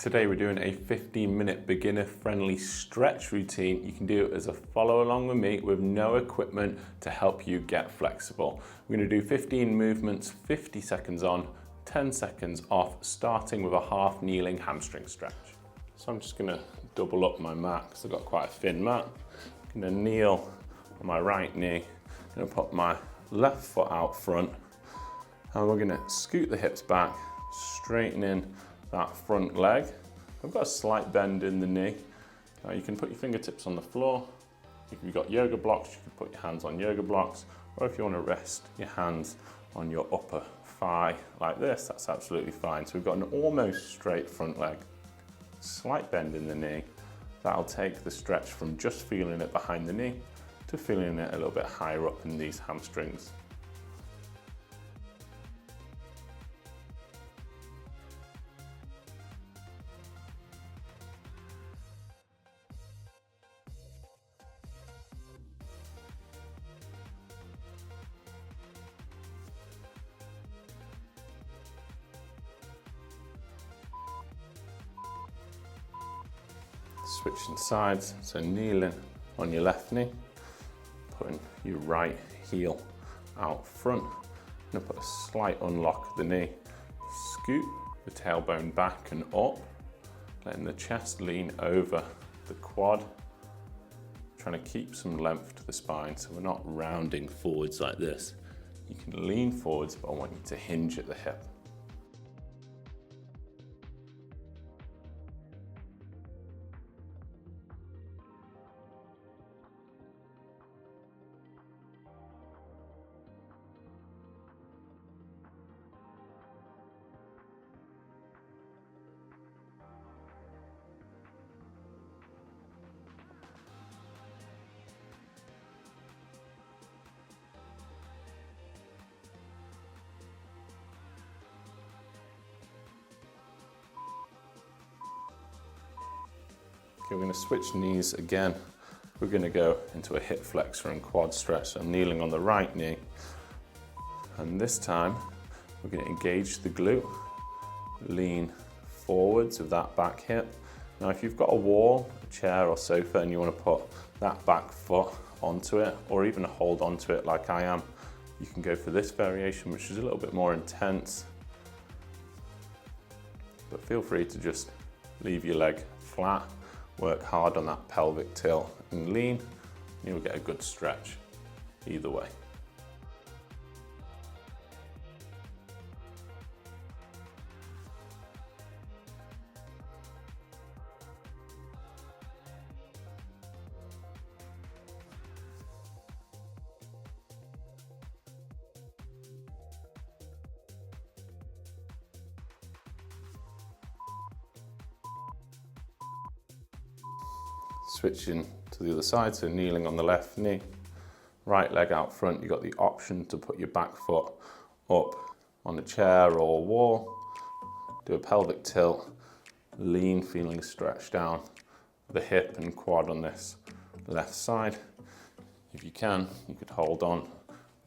Today we're doing a 15-minute beginner-friendly stretch routine. You can do it as a follow along with me with no equipment to help you get flexible. We're going to do 15 movements, 50 seconds on, 10 seconds off, starting with a half kneeling hamstring stretch. So I'm just going to double up my mat because I've got quite a thin mat. I'm going to kneel on my right knee. I'm going to put my left foot out front and we're going to scoot the hips back, straightening that front leg. I've got a slight bend in the knee. Now you can put your fingertips on the floor. If you've got yoga blocks, you can put your hands on yoga blocks, or if you want to rest your hands on your upper thigh like this, that's absolutely fine. So we've got an almost straight front leg, slight bend in the knee. That'll take the stretch from just feeling it behind the knee to feeling it a little bit higher up in these hamstrings. Switching sides, so kneeling on your left knee, putting your right heel out front. I'm going to put a slight unlock of the knee, scoot the tailbone back and up, letting the chest lean over the quad, trying to keep some length to the spine so we're not rounding forwards like this. You can lean forwards, but I want you to hinge at the hip. Okay, we're going to switch knees again. We're going to go into a hip flexor and quad stretch. So I'm kneeling on the right knee. And this time, we're going to engage the glute, lean forwards with that back hip. Now, if you've got a wall, a chair or sofa, and you want to put that back foot onto it, or even hold onto it like I am, you can go for this variation, which is a little bit more intense. But feel free to just leave your leg flat. Work hard on that pelvic tilt and lean, and you'll get a good stretch either way. Switching to the other side, so kneeling on the left knee, right leg out front. You've got the option to put your back foot up on a chair or wall, do a pelvic tilt, lean, feeling a stretch down the hip and quad on this left side. If you can, you could hold on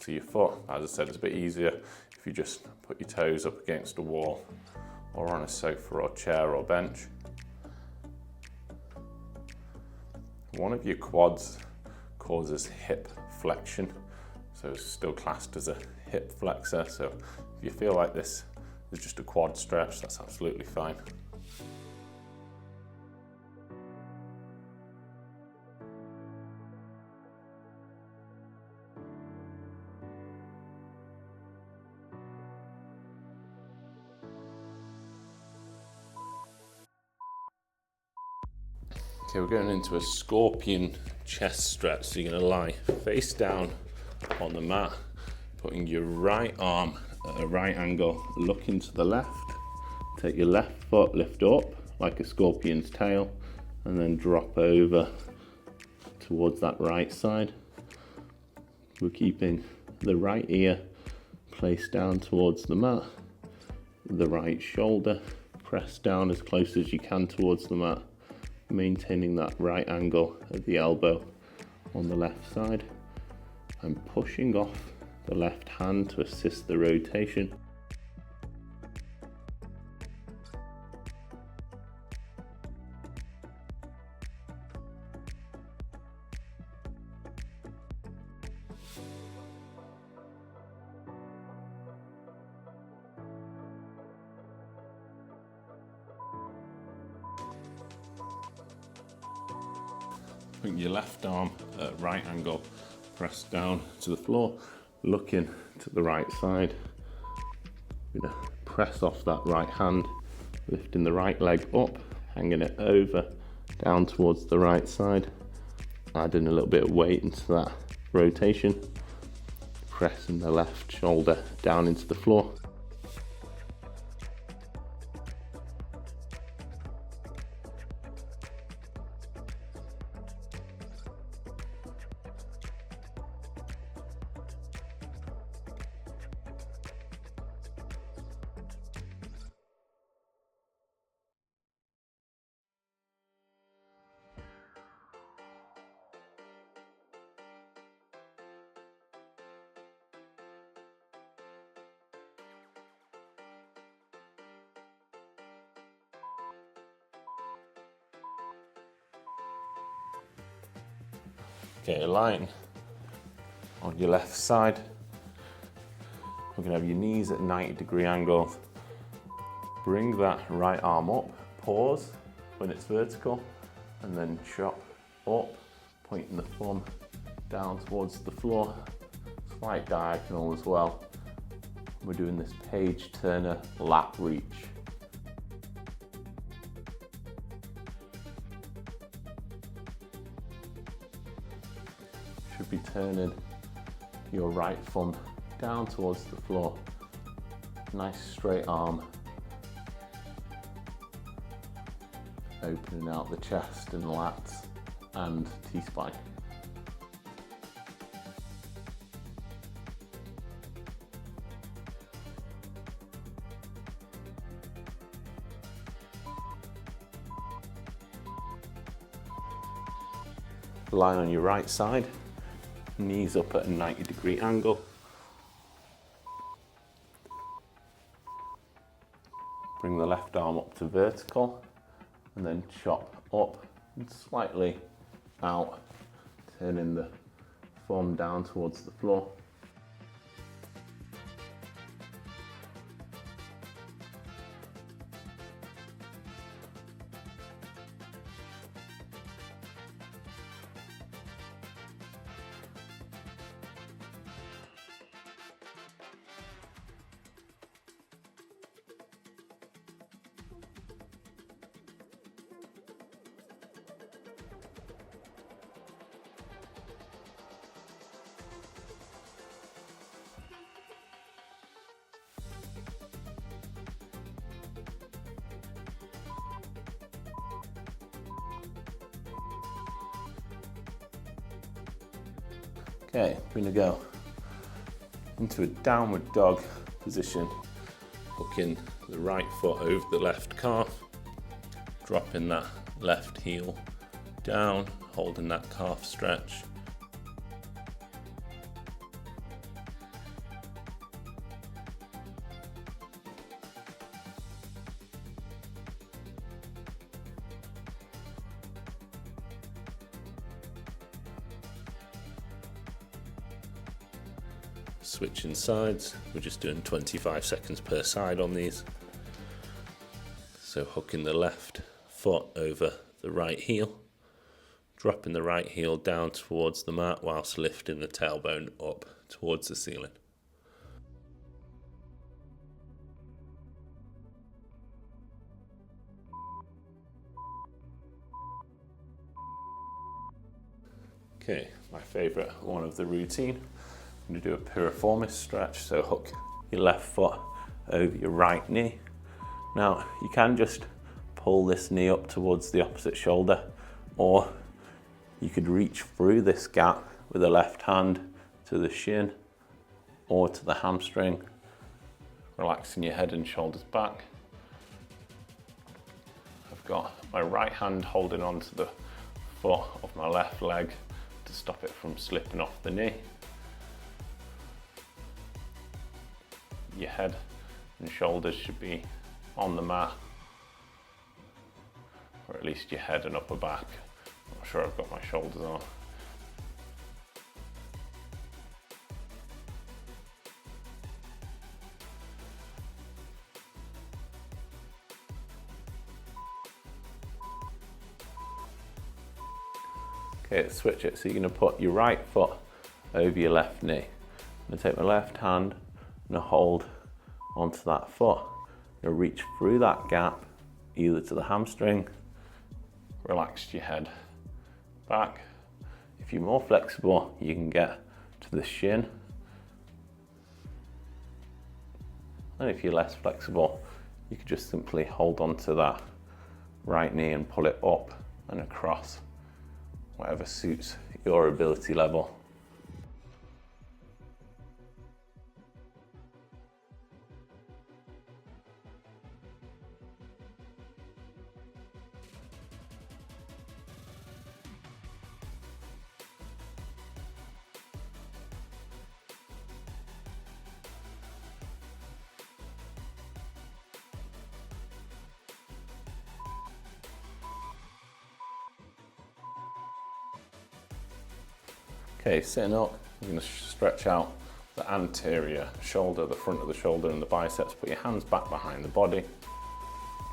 to your foot. As I said, it's a bit easier if you just put your toes up against a wall or on a sofa or chair or bench. One of your quads causes hip flexion, so it's still classed as a hip flexor. So if you feel like this is just a quad stretch, that's absolutely fine. Okay, we're going into a scorpion chest stretch. So you're going to lie face down on the mat, putting your right arm at a right angle, looking to the left. Take your left foot, lift up like a scorpion's tail, and then drop over towards that right side. We're keeping the right ear placed down towards the mat, the right shoulder pressed down as close as you can towards the mat, maintaining that right angle at the elbow on the left side. I'm pushing off the left hand to assist the rotation. Put your left arm at a right angle, press down to the floor, looking to the right side. You're gonna press off that right hand, lifting the right leg up, hanging it over, down towards the right side, adding a little bit of weight into that rotation, pressing the left shoulder down into the floor. Okay, lying on your left side. We're gonna have your knees at 90-degree angles. Bring that right arm up, pause when it's vertical, and then chop up, pointing the thumb down towards the floor. Slight diagonal as well. We're doing this page turner lat reach. Should be turning your right thumb down towards the floor. Nice straight arm. Opening out the chest and lats and T-spine. Lie on your right side. Knees up at a 90-degree angle. Bring the left arm up to vertical and then chop up and slightly out, turning the thumb down towards the floor. Okay, we're gonna go into a downward dog position, hooking the right foot over the left calf, dropping that left heel down, holding that calf stretch. Switching sides, we're just doing 25 seconds per side on these. So hooking the left foot over the right heel, dropping the right heel down towards the mat whilst lifting the tailbone up towards the ceiling. Okay, my favourite one of the routine. I'm going to do a piriformis stretch, so hook your left foot over your right knee. Now, you can just pull this knee up towards the opposite shoulder, or you could reach through this gap with the left hand to the shin or to the hamstring, relaxing your head and shoulders back. I've got my right hand holding onto the foot of my left leg to stop it from slipping off the knee. Your head and shoulders should be on the mat, or at least your head and upper back. I'm not sure I've got my shoulders on. Okay, let's switch it. So you're gonna put your right foot over your left knee. I'm gonna take my left hand and hold onto that foot. I'm gonna reach through that gap, either to the hamstring, relax your head back. If you're more flexible, you can get to the shin. And if you're less flexible, you can just simply hold onto that right knee and pull it up and across, whatever suits your ability level. Okay, sitting up, you're going to stretch out the anterior shoulder, the front of the shoulder and the biceps. Put your hands back behind the body. I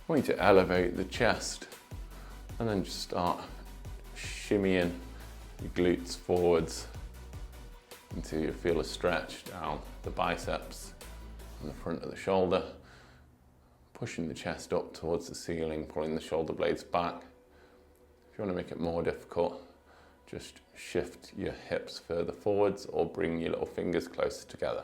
want you to elevate the chest and then just start shimmying your glutes forwards until you feel a stretch down the biceps and the front of the shoulder. Pushing the chest up towards the ceiling, pulling the shoulder blades back. If you want to make it more difficult, just shift your hips further forwards or bring your little fingers closer together.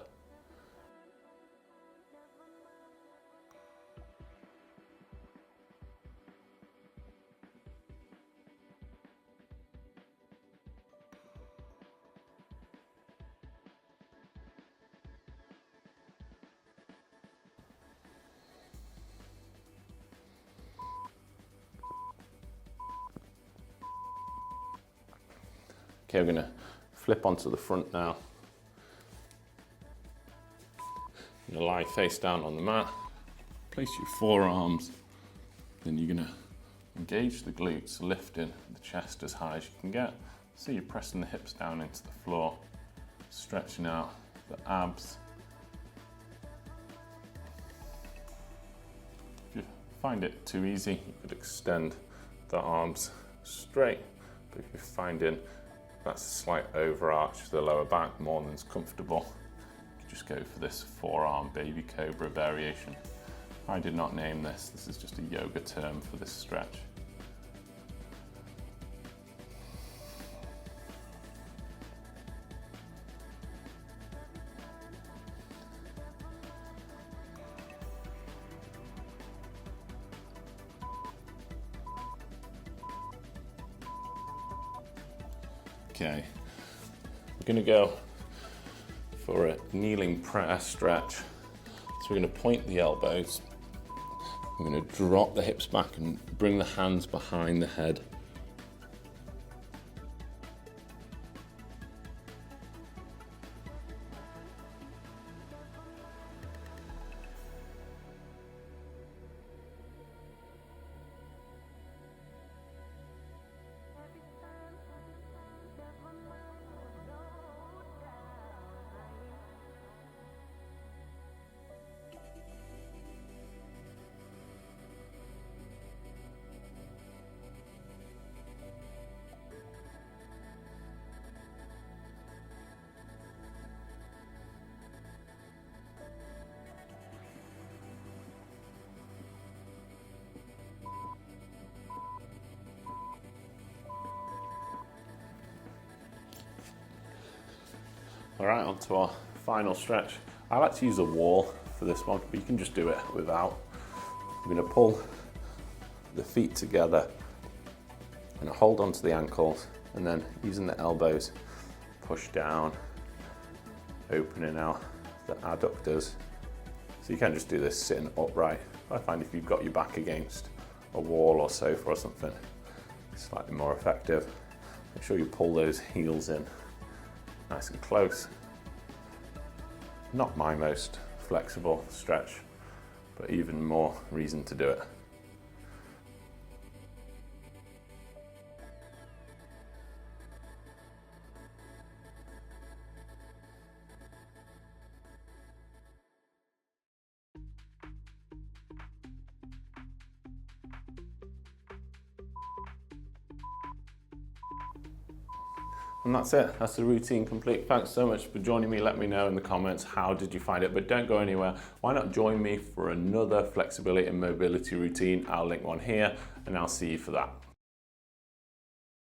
Okay, we're going to flip onto the front now. You're going to lie face down on the mat. Place your forearms. Then you're going to engage the glutes, lifting the chest as high as you can get. So you're pressing the hips down into the floor, stretching out the abs. If you find it too easy, you could extend the arms straight. But if you're finding that's a slight overarch to the lower back, more than is comfortable, you can just go for this forearm baby cobra variation. I did not name this. This is just a yoga term for this stretch. Okay, we're going to go for a kneeling press stretch. So we're going to point the elbows. We're going to drop the hips back and bring the hands behind the head. All right, on to our final stretch. I like to use a wall for this one, but you can just do it without. I'm going to pull the feet together and hold onto the ankles, and then using the elbows, push down, opening out the adductors. So you can just do this sitting upright. I find if you've got your back against a wall or sofa or something, it's slightly more effective. Make sure you pull those heels in nice and close. Not my most flexible stretch, but even more reason to do it. And that's it, that's the routine complete. Thanks so much for joining me. Let me know in the comments, how did you find it? But don't go anywhere. Why not join me for another flexibility and mobility routine? I'll link one here and I'll see you for that.